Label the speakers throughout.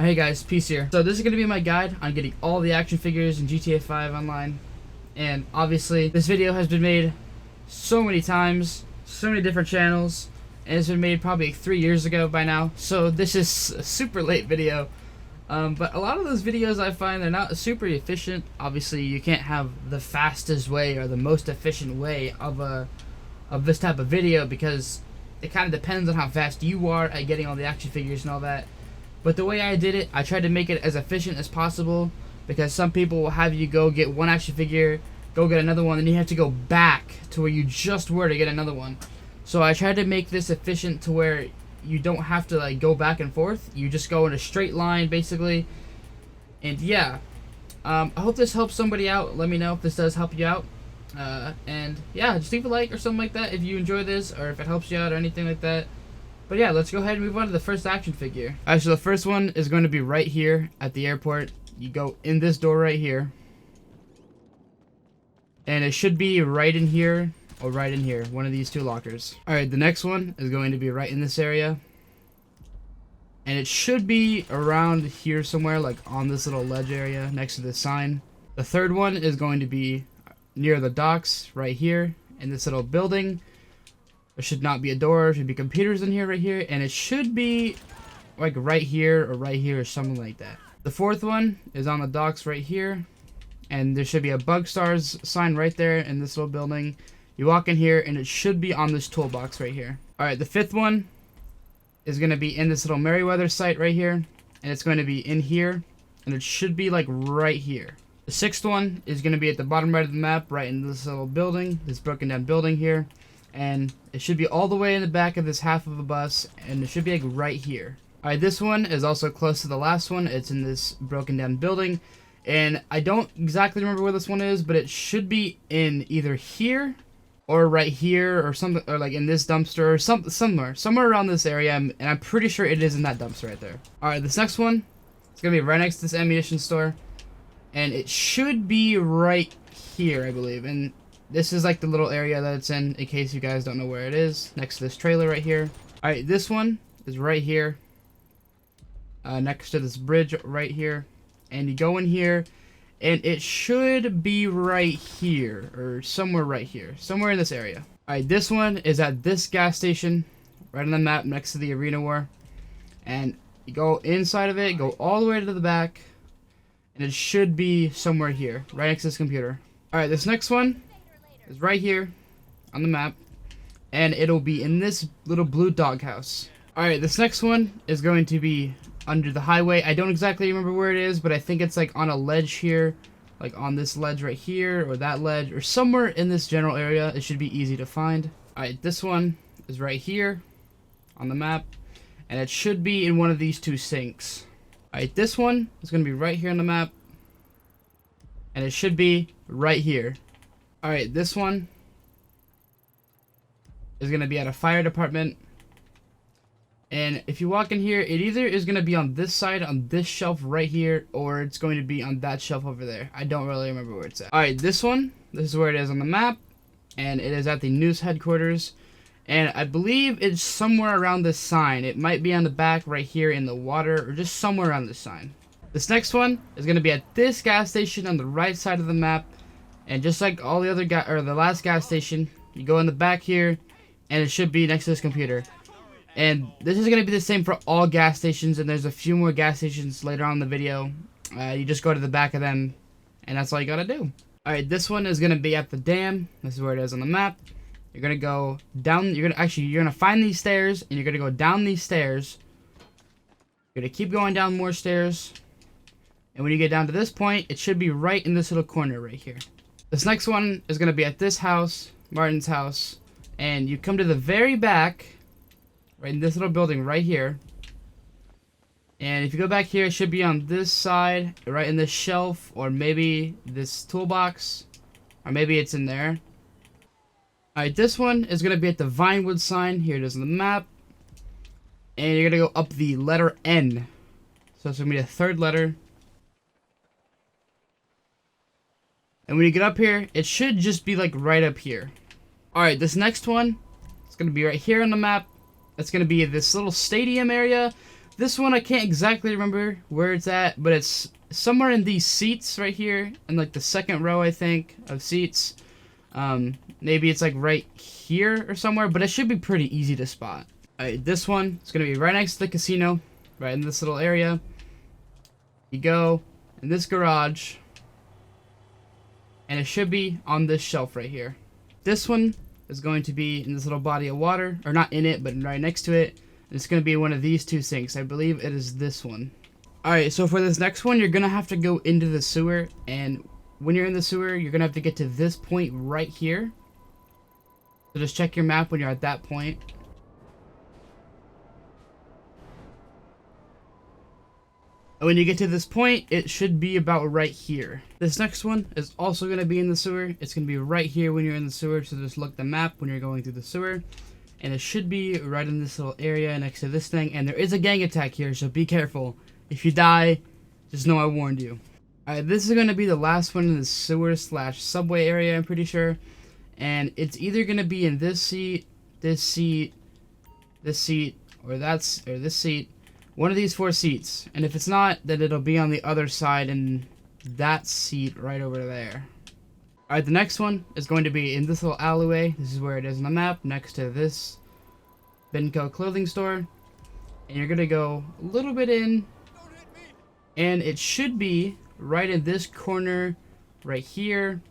Speaker 1: Hey guys, Peace here. So this is going to be my guide on getting all the action figures in GTA 5 online. And obviously, this video has been made so many times, so many different channels, and it's been made probably 3 years ago by now. So this is a super late video. But a lot of those videos I find they're not super efficient. Obviously, you can't have the fastest way or the most efficient way of this type of video because it kind of depends on how fast you are at getting all the action figures and all that. But the way I did it, I tried to make it as efficient as possible because some people will have you go get one action figure, go get another one, and you have to go back to where you just were to get another one. So I tried to make this efficient to where you don't have to like go back and forth. You just go in a straight line basically. And yeah, I hope this helps somebody out. Let me know if this does help you out. And yeah, just leave a like or something like that if you enjoy this or if it helps you out or anything like that. But yeah, let's go ahead and move on to the first action figure. Alright, so the first one is going to be right here at the airport. You go in this door right here. And it should be right in here or right in here. One of these two lockers. Alright, the next one is going to be right in this area. And it should be around here somewhere, like on this little ledge area next to this sign. The third one is going to be near the docks right here in this little building. There should not be a door. There should be computers in here right here. And it should be like right here or something like that. The fourth one is on the docks right here. And there should be a Bug Stars sign right there in this little building. You walk in here and it should be on this toolbox right here. Alright, the fifth one is going to be in this little Merryweather site right here. And it's going to be in here. And it should be like right here. The sixth one is going to be at the bottom right of the map, right in this little building. This broken down building here. And it should be all the way in the back of this half of a bus, and it should be like right here. Alright, this one is also close to the last one. It's in this broken down building, and I don't exactly remember where this one is, but it should be in either here or right here or something, or like in this dumpster or somewhere around this area, and I'm pretty sure it is in that dumpster right there. Alright, this next one, it's gonna be right next to this ammunition store, and it should be right here, I believe. And this is like the little area that it's in case you guys don't know where it is. Next to this trailer right here. Alright, this one is right here. Next to this bridge right here. And you go in here, and it should be right here. Or somewhere right here. Somewhere in this area. Alright, this one is at this gas station. Right on the map next to the arena war. And you go inside of it, go all the way to the back. And it should be somewhere here. Right next to this computer. Alright, this next one is right here on the map, and it'll be in this little blue doghouse. Alright, this next one is going to be under the highway. I don't exactly remember where it is, but I think it's like on a ledge here, like on this ledge right here, or that ledge, or somewhere in this general area. It should be easy to find. Alright, this one is right here on the map, and it should be in one of these two sinks. Alright, this one is going to be right here on the map, and it should be right here. Alright, this one is going to be at a fire department. And if you walk in here, it either is going to be on this side, on this shelf right here, or it's going to be on that shelf over there. I don't really remember where it's at. Alright, this one, this is where it is on the map. And it is at the news headquarters. And I believe it's somewhere around this sign. It might be on the back right here in the water, or just somewhere around this sign. This next one is going to be at this gas station on the right side of the map. And just like all the other the last gas station, you go in the back here, and it should be next to this computer. And this is going to be the same for all gas stations, and there's a few more gas stations later on in the video. You just go to the back of them, and that's all you gotta do. Alright, this one is going to be at the dam. This is where it is on the map. You're going to go down, you're going to find these stairs, and you're going to go down these stairs. You're going to keep going down more stairs. And when you get down to this point, it should be right in this little corner right here. This next one is going to be at this house, Martin's house, and you come to the very back, right in this little building right here, and if you go back here, it should be on this side, right in this shelf, or maybe this toolbox, or maybe it's in there. Alright, this one is going to be at the Vinewood sign, here it is on the map, and you're going to go up the letter N, so it's going to be the third letter. And when you get up here, it should just be like right up here. Alright, this next one, it's going to be right here on the map. It's going to be this little stadium area. This one I can't exactly remember where it's at, but it's somewhere in these seats right here, in like the second row, I think, of seats. Maybe it's like right here or somewhere, but it should be pretty easy to spot. Alright, this one is going to be right next to the casino, right in this little area. You go in this garage, and it should be on this shelf right here. This one is going to be in this little body of water, or not in it, but right next to it. It's going to be one of these two sinks. I believe it is this one. Alright, so for this next one, you're going to have to go into the sewer, and when you're in the sewer, you're going to have to get to this point right here. So just check your map when you're at that point. And when you get to this point, it should be about right here. This next one is also going to be in the sewer. It's going to be right here when you're in the sewer, so just look at the map when you're going through the sewer. And it should be right in this little area next to this thing. And there is a gang attack here, so be careful. If you die, just know I warned you. Alright, this is going to be the last one in the sewer / subway area, I'm pretty sure. And it's either going to be in this seat, this seat, this seat, or this seat. One of these 4 seats. And if it's not, then it'll be on the other side in that seat right over there. Alright, the next one is going to be in this little alleyway. This is where it is on the map, next to this Benco clothing store. And you're going to go a little bit in. And it should be right in this corner right here.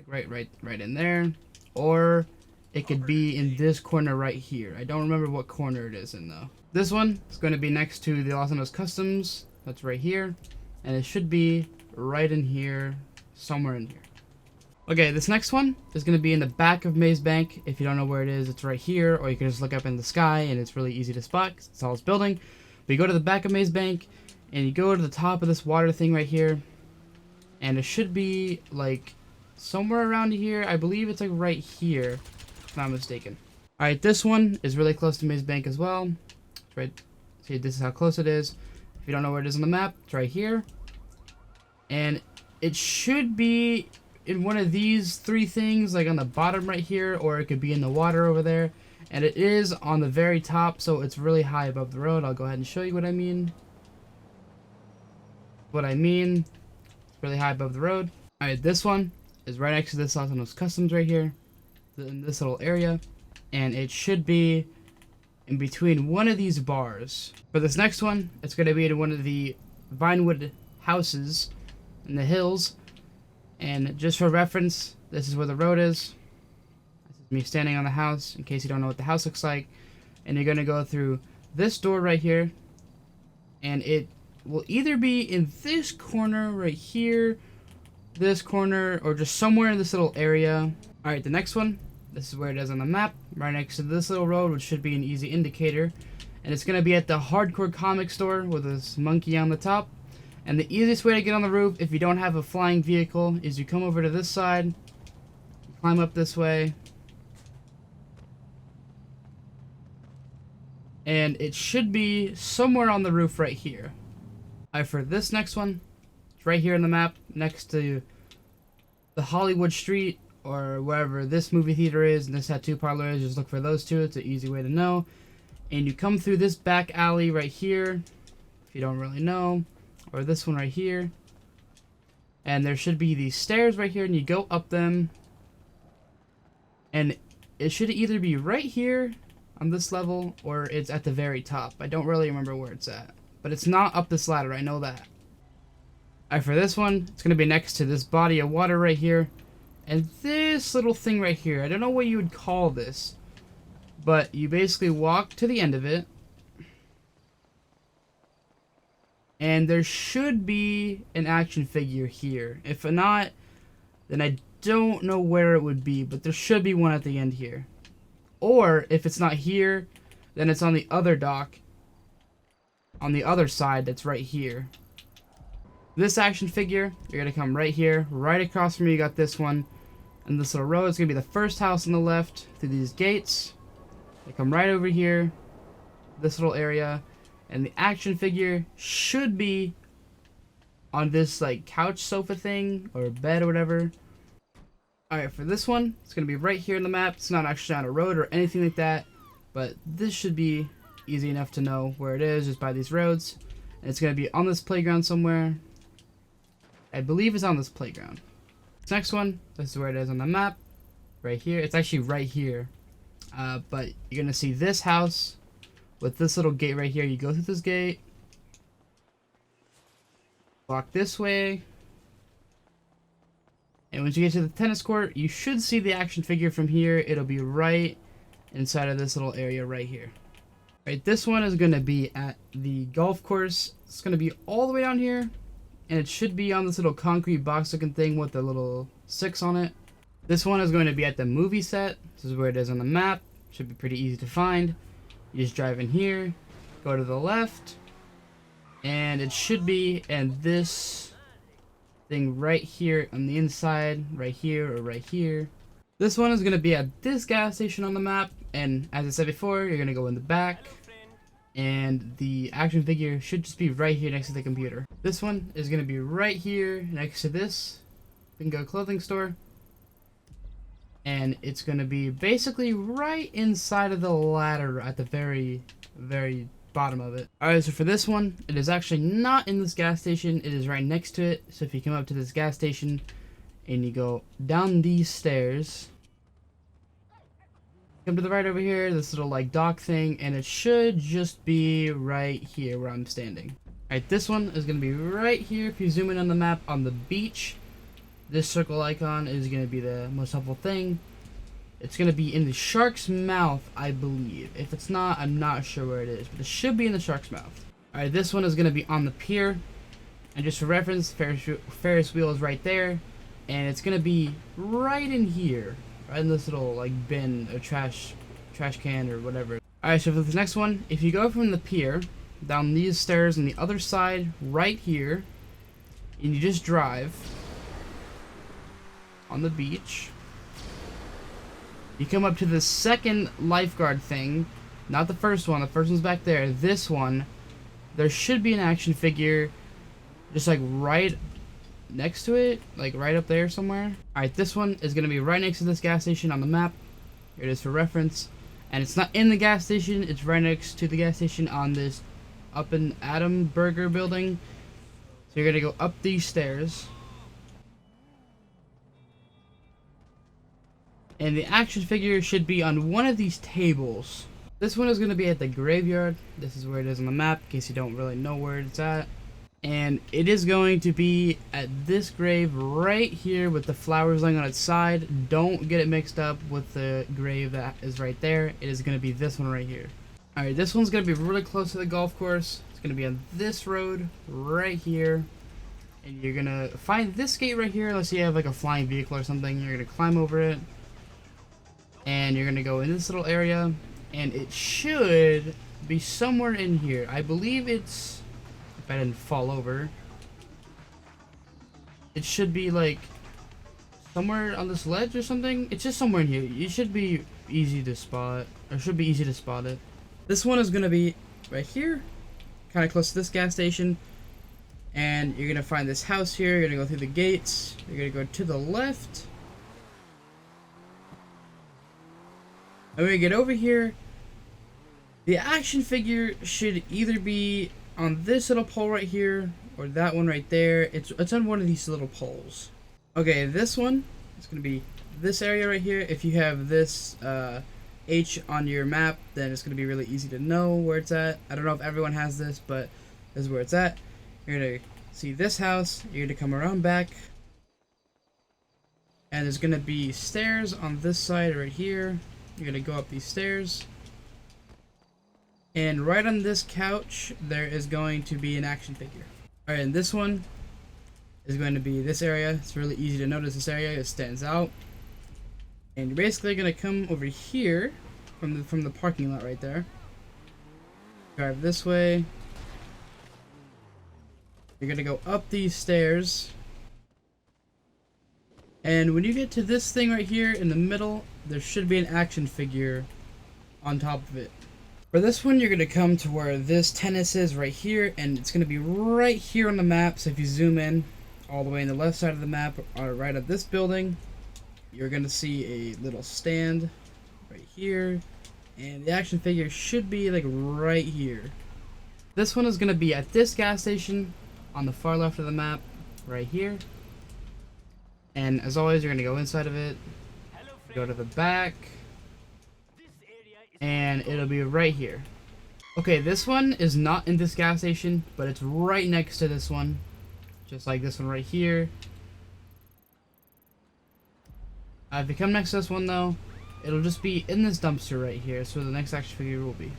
Speaker 1: Right in there. Or it could be in this corner right here. I don't remember what corner it is in though. This one is going to be next to the Los Angeles Customs. That's right here. And it should be right in here. Somewhere in here. Okay, this next one is going to be in the back of Maze Bank. If you don't know where it is, it's right here. Or you can just look up in the sky and it's really easy to spot because it's all this building. But you go to the back of Maze Bank and you go to the top of this water thing right here. And it should be like somewhere around here. I believe it's like right here, if I'm not mistaken. Alright, this one is really close to Maze Bank as well. It's right. See, this is how close it is. If you don't know where it is on the map, it's right here. And it should be in one of these 3 things, like on the bottom right here, or it could be in the water over there. And it is on the very top, so it's really high above the road. I'll go ahead and show you what I mean. It's really high above the road. Alright, this one is right next to this Los Angeles Customs right here, in this little area. And it should be in between one of these bars. For this next one, it's going to be in one of the Vinewood houses in the hills. And just for reference, this is where the road is. This is me standing on the house, in case you don't know what the house looks like. And you're going to go through this door right here. And it will either be in this corner right here, this corner, or just somewhere in this little area. Alright, the next one, this is where it is on the map, right next to this little road, which should be an easy indicator. And it's going to be at the Hardcore Comic Store with this monkey on the top. And the easiest way to get on the roof, if you don't have a flying vehicle, is you come over to this side, climb up this way, and it should be somewhere on the roof right here. Alright, for this next one, it's right here in the map, next to the Hollywood Street, or wherever this movie theater is, and this tattoo parlor is. Just look for those 2, it's an easy way to know. And you come through this back alley right here, if you don't really know. Or this one right here. And there should be these stairs right here, and you go up them. And it should either be right here on this level, or it's at the very top. I don't really remember where it's at. But it's not up this ladder, I know that. Alright, for this one, it's going to be next to this body of water right here. And this little thing right here, I don't know what you would call this. But you basically walk to the end of it. And there should be an action figure here. If not, then I don't know where it would be, but there should be one at the end here. Or, if it's not here, then it's on the other dock. On the other side, that's right here. This action figure, you're going to come right here. Right across from you, you got this one. And this little road is going to be the first house on the left through these gates. They come right over here. This little area. And the action figure should be on this like couch sofa thing or bed or whatever. Alright, for this one, it's going to be right here in the map. It's not actually on a road or anything like that. But this should be easy enough to know where it is just by these roads. And it's going to be on this playground somewhere. I believe it's on this playground. This next one, this is where it is on the map. Right here. It's actually right here. But you're going to see this house with this little gate right here. You go through this gate. Walk this way. And once you get to the tennis court, you should see the action figure from here. It'll be right inside of this little area right here. Right, this one is going to be at the golf course. It's going to be all the way down here. And it should be on this little concrete box looking thing with the little 6 on it. This one is going to be at the movie set. This is where it is on the map. Should be pretty easy to find. You just drive in here, go to the left, and it should be in this thing right here on the inside, right here or right here. This one is going to be at this gas station on the map, and as I said before, you're going to go in the back, and the action figure should just be right here next to the computer. This one is going to be right here next to this bingo clothing store, and it's going to be basically right inside of the ladder at the very bottom of it. Alright, so for this one, it is actually not in this gas station, it is right next to it. So if you come up to this gas station and you go down these stairs, come to the right over here, this little like dock thing, and it should just be right here where I'm standing. Alright, this one is going to be right here. If you zoom in on the map on the beach, this circle icon is going to be the most helpful thing. It's going to be in the shark's mouth, I believe. If it's not, I'm not sure where it is, but it should be in the shark's mouth. Alright, this one is going to be on the pier. And just for reference, Ferris wheel is right there. And it's going to be right in here. Right in this little like bin or trash can or whatever. Alright, so for this next one, if you go from the pier down these stairs on the other side right here, and you just drive on the beach, you come up to the second lifeguard thing, not the first one. The first one's back there. This one, there should be an action figure just like right next to it, like right up there somewhere. Alright, this one is going to be right next to this gas station on the map. Here it is for reference. And it's not in the gas station, it's right next to the gas station on this Up and Adam Burger building. So you're going to go up these stairs. And the action figure should be on one of these tables. This one is going to be at the graveyard. This is where it is on the map, in case you don't really know where it's at. And it is going to be at this grave right here with the flowers laying on its side. Don't get it mixed up with the grave that is right there. It is going to be this one right here. Alright, this one's going to be really close to the golf course. It's going to be on this road right here. And you're going to find this gate right here, unless you have like a flying vehicle or something. You're going to climb over it. And you're going to go in this little area. And it should be somewhere in here. I believe it's... if I didn't fall over. It should be like... somewhere on this ledge or something. It's just somewhere in here. It should be easy to spot. Or should be easy to spot it. This one is going to be right here. Kind of close to this gas station. And you're going to find this house here. You're going to go through the gates. You're going to go to the left. And when you get over here, the action figure should either be on this little pole right here or that one right there. It's on one of these little poles. Okay, this one is going to be this area right here. If you have this H on your map, then it's going to be really easy to know where it's at. I don't know if everyone has this, but this is where it's at. You're going to see this house. You're going to come around back. And there's going to be stairs on this side right here. You're going to go up these stairs. And right on this couch, there is going to be an action figure. Alright, and this one is going to be this area. It's really easy to notice this area. It stands out. And you're basically going to come over here from the parking lot right there. Drive this way. You're going to go up these stairs. And when you get to this thing right here in the middle, there should be an action figure on top of it. For this one, you're going to come to where this tennis is right here, and it's going to be right here on the map. So if you zoom in all the way on the left side of the map, or right at this building, you're going to see a little stand right here, And the action figure should be like right here. This one is going to be at this gas station on the far left of the map, right here. And as always, you're going to go inside of it, go to the back, and it'll be right here. Okay, this one is not in this gas station, but it's right next to this one, just like this one right here. If you come next to this one though, it'll just be in this dumpster right here, so the next action figure will be.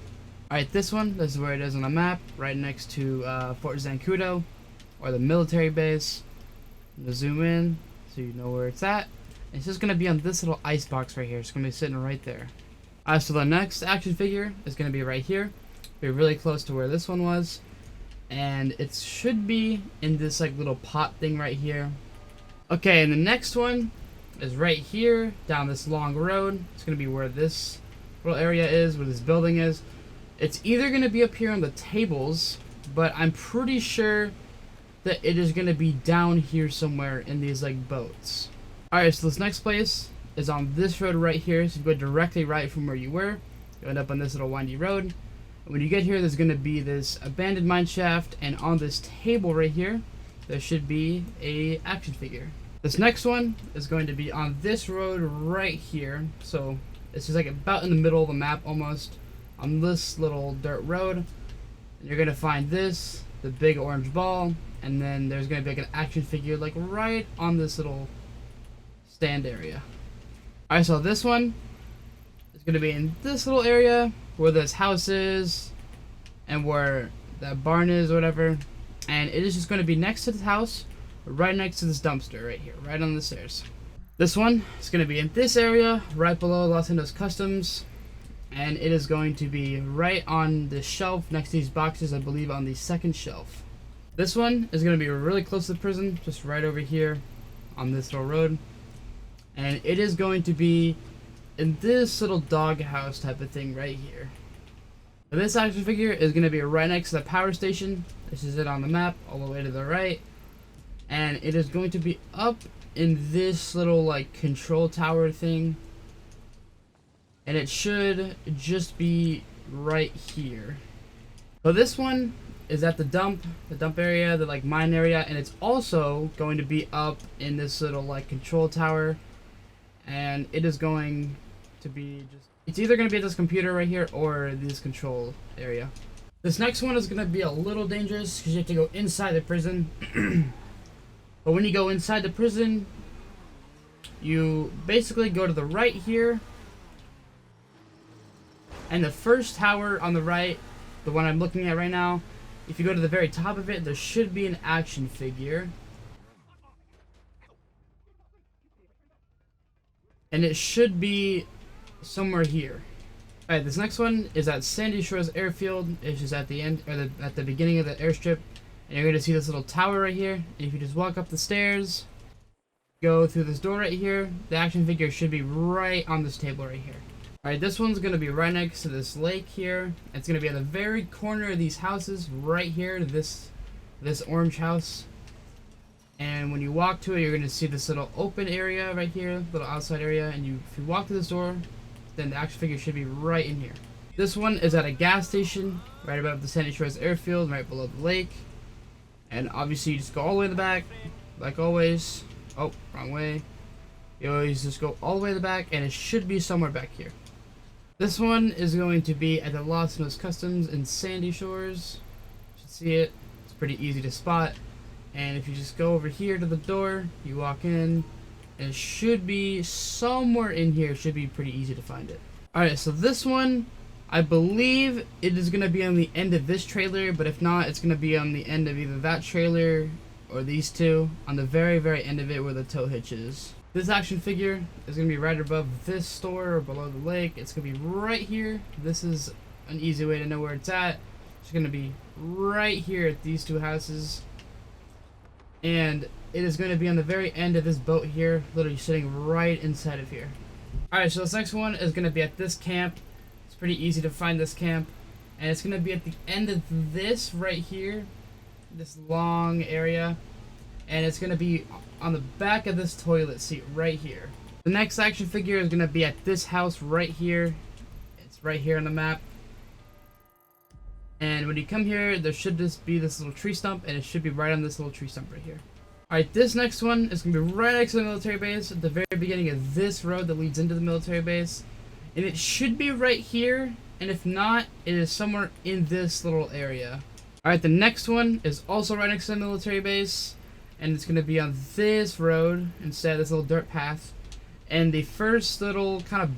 Speaker 1: Alright, this one, this is where it is on the map, right next to Fort Zancudo, or the military base. I'm gonna zoom in so you know where it's at. It's just gonna be on this little ice box right here. It's gonna be sitting right there. So the next action figure is gonna be right here. Be really close to where this one was, and it should be in this like little pot thing right here. Okay, and the next one is right here down this long road. It's gonna be where this little area is, where this building is. It's either gonna be up here on the tables, but I'm pretty sure that it is gonna be down here somewhere in these like boats. Alright, so this next place is on this road right here. So you go directly right from where you were. You end up on this little windy road. And when you get here, there's gonna be this abandoned mine shaft, and on this table right here, there should be a action figure. This next one is going to be on this road right here. So it's just like about in the middle of the map almost, on this little dirt road. And you're gonna find this, the big orange ball, and then there's gonna be like an action figure like right on this little stand area. Alright, so this one is gonna be in this little area where this house is and where that barn is or whatever. And it is just gonna be next to the house, right next to this dumpster right here, right on the stairs. This one is gonna be in this area, right below Los Angeles Customs. And it is going to be right on this shelf next to these boxes, I believe on the second shelf. This one is going to be really close to the prison, just right over here on this little road. And it is going to be in this little doghouse type of thing right here. And this action figure is going to be right next to the power station. This is it on the map, all the way to the right. And it is going to be up in this little like control tower thing. And it should just be right here. So this one is at the dump area, the like mine area, and it's also going to be up in this little like control tower. And it is going to be it's either going to be at this computer right here or this control area. This next one is going to be a little dangerous because you have to go inside the prison. But when you go inside the prison, you basically go to the right here. And the first tower on the right, the one I'm looking at right now, if you go to the very top of it, there should be an action figure. And it should be somewhere here. Alright, this next one is at Sandy Shores Airfield. It's just at the end, or at the beginning of the airstrip. And you're going to see this little tower right here. And if you just walk up the stairs, go through this door right here, the action figure should be right on this table right here. Alright, this one's going to be right next to this lake here. It's going to be at the very corner of these houses right here, this orange house. And when you walk to it, you're going to see this little open area right here, little outside area. And if you walk to this door, then the action figure should be right in here. This one is at a gas station, right above the Sandy Shores Airfield, right below the lake. And obviously you just go all the way to the back, like always. Oh, wrong way. You always just go all the way to the back, and it should be somewhere back here. This one is going to be at the Los Angeles Customs in Sandy Shores. You should see it. It's pretty easy to spot. And if you just go over here to the door, you walk in, and it should be somewhere in here. It should be pretty easy to find it. Alright, so this one, I believe it is going to be on the end of this trailer, but if not, it's going to be on the end of either that trailer or these two, on the very, very end of it where the tow hitch is. This action figure is going to be right above this store or below the lake. It's going to be right here. This is an easy way to know where it's at. It's going to be right here at these two houses. And it is going to be on the very end of this boat here, literally sitting right inside of here. Alright, so this next one is going to be at this camp. It's pretty easy to find this camp. And it's going to be at the end of this right here, this long area. And it's going to be on the back of this toilet seat right here. The next action figure is going to be at this house right here. It's It's right here on the map. And when you come here, there should just be this little tree stump, and it should be right on this little tree stump right here. Alright, this next one is going to be right next to the military base, at the very beginning of this road that leads into the military base. And it should be right here, and if not, it is somewhere in this little area. Alright, the next one is also right next to the military base, and it's going to be on this road instead of this little dirt path. And the first little kind of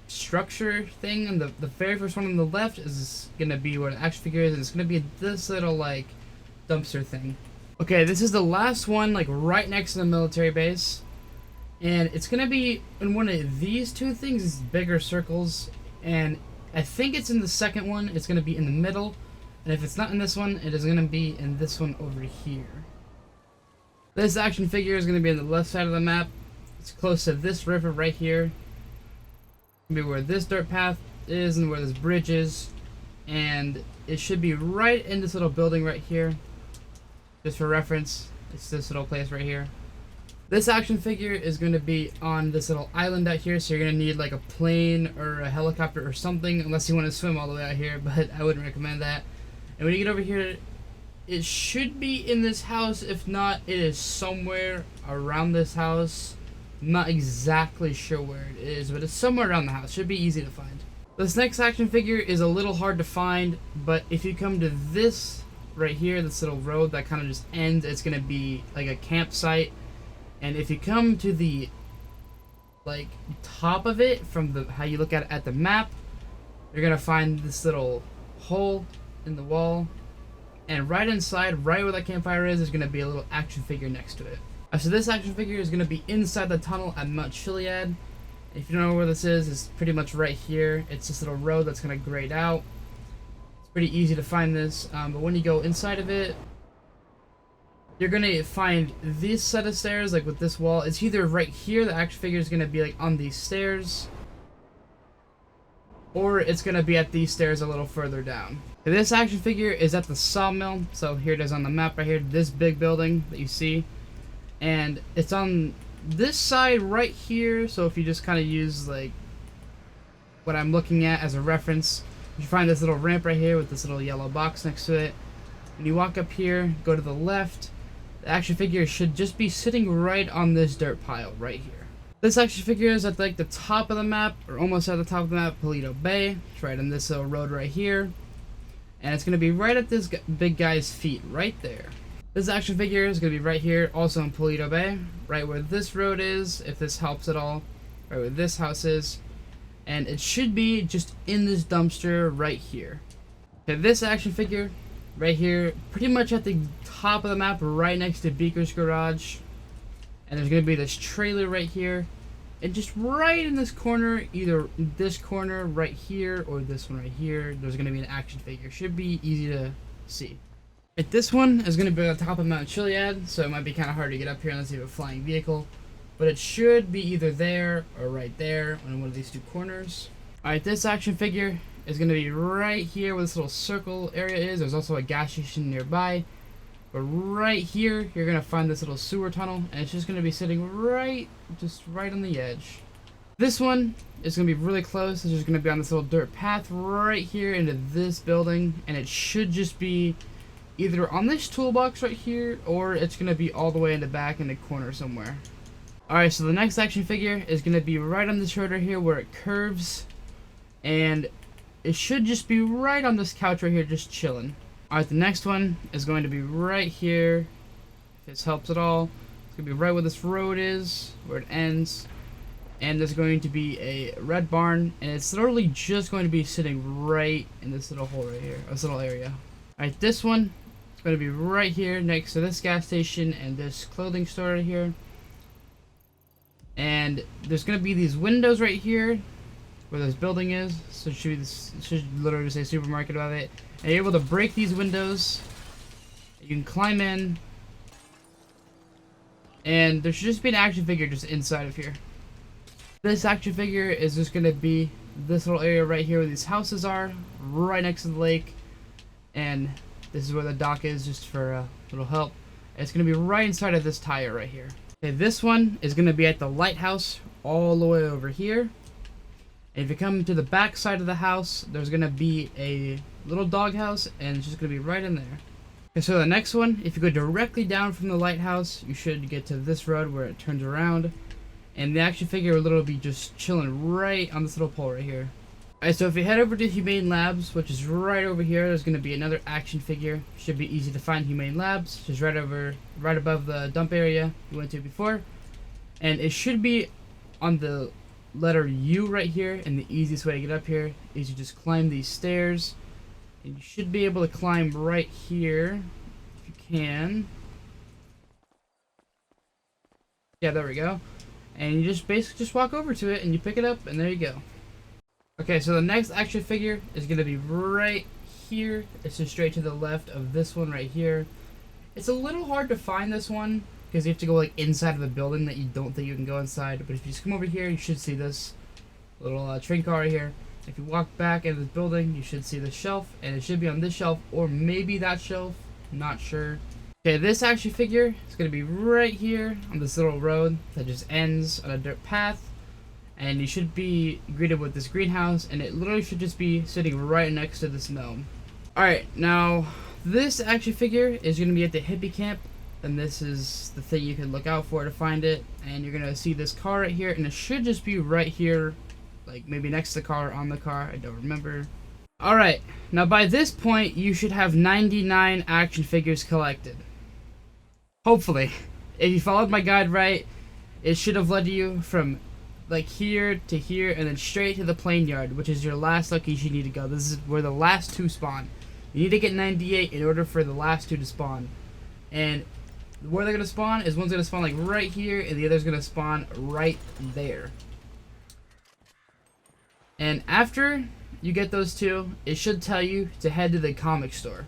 Speaker 1: structure thing, and the very first one on the left is going to be where the action figure is, and it's going to be this little, like, dumpster thing. Okay, this is the last one, like, right next to the military base. And it's going to be in one of these two things, these bigger circles. And I think it's in the second one. It's going to be in the middle. And if it's not in this one, it is going to be in this one over here. This action figure is going to be on the left side of the map. It's close to this river right here. It's going to be where this dirt path is and where this bridge is. And it should be right in this little building right here. Just for reference, it's this little place right here. This action figure is going to be on this little island out here, so you're going to need like a plane or a helicopter or something, unless you want to swim all the way out here, but I wouldn't recommend that. And when you get over here, it should be in this house. If not, it is somewhere around this house. I'm not exactly sure where it is, but it's somewhere around the house. Should be easy to find. This next action figure is a little hard to find, but if you come to this right here, this little road that kind of just ends, it's going to be like a campsite. And if you come to the like top of it from the how you look at the map, you're going to find this little hole in the wall. And right inside, right where that campfire is, there's going to be a little action figure next to it. So this action figure is going to be inside the tunnel at Mount Chiliad. If you don't know where this is, it's pretty much right here. It's this little road that's going to grade out. It's pretty easy to find this, but when you go inside of it, you're going to find this set of stairs, like with this wall. It's either right here, the action figure is going to be like on these stairs, or it's going to be at these stairs a little further down. This action figure is at the sawmill, so here it is on the map right here, this big building that you see. And it's on this side right here, so if you just kind of use like what I'm looking at as a reference, you find this little ramp right here with this little yellow box next to it. When you walk up here, go to the left, the action figure should just be sitting right on this dirt pile right here. This action figure is at like the top of the map, or almost at the top of the map, Polito Bay. It's right on this little road right here. And it's going to be right at this big guy's feet right there. This action figure is going to be right here, also in Polito Bay, right where this road is, if this helps at all, right where this house is. And it should be just in this dumpster right here. Okay, this action figure right here, pretty much at the top of the map, right next to Beaker's garage. And there's going to be this trailer right here. And just right in this corner, either this corner right here or this one right here, there's going to be an action figure. Should be easy to see. Right, this one is going to be on top of Mount Chiliad, so it might be kind of hard to get up here unless you have a flying vehicle. But it should be either there or right there on one of these two corners. Alright, this action figure is going to be right here where this little circle area is. There's also a gas station nearby. But right here, you're going to find this little sewer tunnel, and it's just going to be sitting right, just right on the edge. This one is going to be really close. It's just going to be on this little dirt path right here into this building, and it should just be either on this toolbox right here, or it's going to be all the way in the back in the corner somewhere. Alright, so the next action figure is going to be right on this road right here where it curves, and it should just be right on this couch right here just chilling. Alright, the next one is going to be right here, if this helps at all. It's going to be right where this road is, where it ends. And there's going to be a red barn, and it's literally just going to be sitting right in this little hole right here, this little area. Alright, this one is going to be right here next to this gas station and this clothing store right here. And there's going to be these windows right here where this building is, so it should be this, it should literally say supermarket above it. And you're able to break these windows. You can climb in, and there should just be an action figure just inside of here. This action figure is just going to be this little area right here where these houses are, right next to the lake. And this is where the dock is, just for a little help. It's going to be right inside of this tire right here. Okay, this one is going to be at the lighthouse all the way over here. And if you come to the back side of the house, there's gonna be a little doghouse, and it's just gonna be right in there. Okay, so the next one, if you go directly down from the lighthouse, you should get to this road where it turns around, and the action figure will literally be just chilling right on this little pole right here. Alright, so if you head over to Humane Labs, which is right over here, there's going to be another action figure. Should be easy to find Humane Labs, just right above the dump area you went to before. And it should be on the letter U right here, and the easiest way to get up here is you just climb these stairs. And you should be able to climb right here, if you can. Yeah, there we go. And you just basically just walk over to it, and you pick it up, and there you go. Okay, so the next action figure is going to be right here. It's just straight to the left of this one right here. It's a little hard to find this one because you have to go like inside of the building that you don't think you can go inside. But if you just come over here, you should see this little train car right here. If you walk back into the building, you should see the shelf, and it should be on this shelf or maybe that shelf. Not sure. Okay, this action figure is going to be right here on this little road that just ends on a dirt path. And you should be greeted with this greenhouse, and it literally should just be sitting right next to this gnome. Alright, now this action figure is going to be at the hippie camp, and this is the thing you can look out for to find it. And you're going to see this car right here, and it should just be right here, like maybe next to the car, on the car, I don't remember. Alright, now by this point you should have 99 action figures collected. Hopefully. If you followed my guide right, it should have led you from like here to here and then straight to the plane yard, which is your last location you need to go. This is where the last two spawn. You need to get 98 in order for the last two to spawn. And where they're going to spawn is one's going to spawn like right here, and the other's going to spawn right there. And after you get those two, it should tell you to head to the comic store.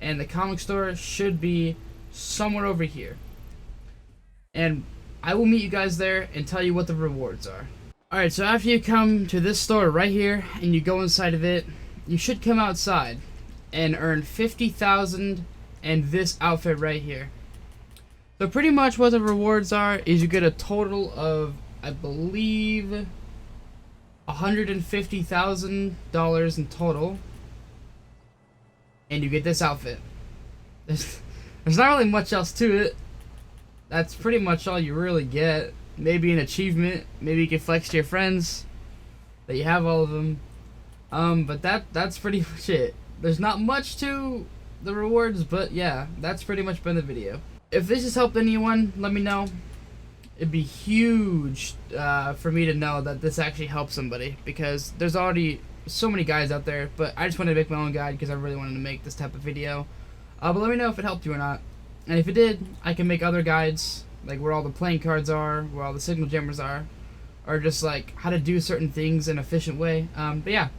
Speaker 1: And the comic store should be somewhere over here. And I will meet you guys there and tell you what the rewards are. Alright, so after you come to this store right here and you go inside of it, you should come outside and earn 50,000 and this outfit right here. So pretty much what the rewards are is you get a total of, I believe, $150,000 in total. And you get this outfit. There's not really much else to it. That's pretty much all you really get. Maybe an achievement. Maybe you can flex to your friends that you have all of them. But that's pretty much it. There's not much to the rewards, but yeah, that's pretty much been the video. If this has helped anyone, let me know. It'd be huge for me to know that this actually helped somebody, because there's already so many guides out there, but I just wanted to make my own guide because I really wanted to make this type of video. But let me know if it helped you or not. And if it did, I can make other guides, like where all the playing cards are, where all the signal jammers are, or just like how to do certain things in an efficient way. But yeah,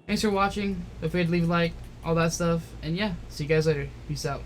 Speaker 1: thanks for watching. Don't forget to leave a like, all that stuff, and yeah, see you guys later. Peace out.